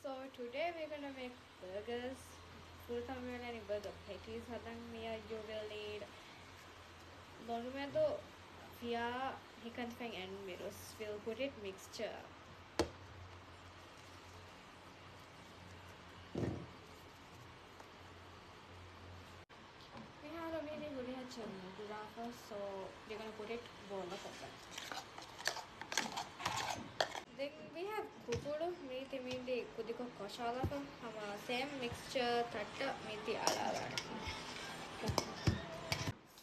So today we're gonna make burgers. Full community burger patties. You will need Lonumedo via Hikanfang and Mirus. We'll put it mixture. We have a mini Gurafa, so we're gonna put it bowl of that. Then we have Kukuru, Miti Mindi, Kudiko Koshala, same mixture, Tata, Miti Alala.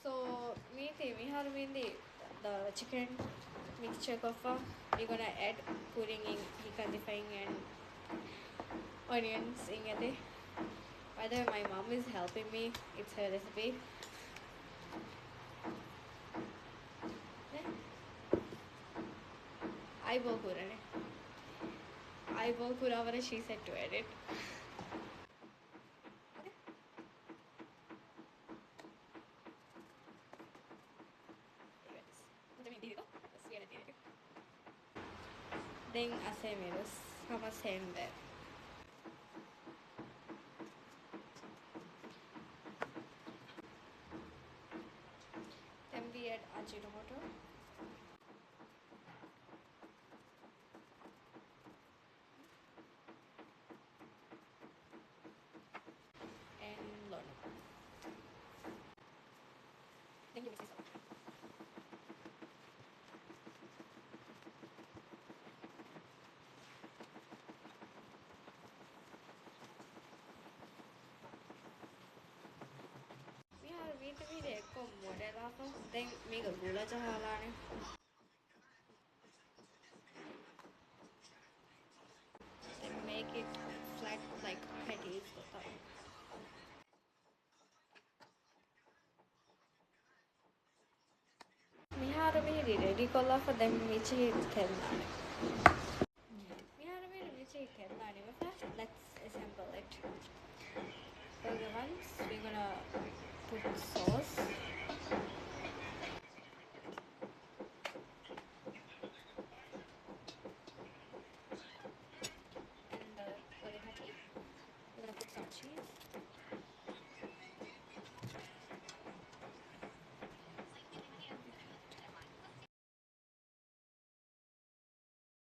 So, we have the chicken mixture koffa. We're gonna add pudding in hikandifying and onions in it. By the way, my mom is helping me. It's her recipe. I will put it. I will put over she said to edit. Then asemiros, sama same there. Then we add ajinomoto. And lorna. Then you mix this up. We have wheat ekko model of then make a gula jahalane. Then make it flat like patties. Mihara miri ready kolla for them michi tellane. Mihara miri michi tellane. Let's assemble it. For the ones we're gonna put sauce.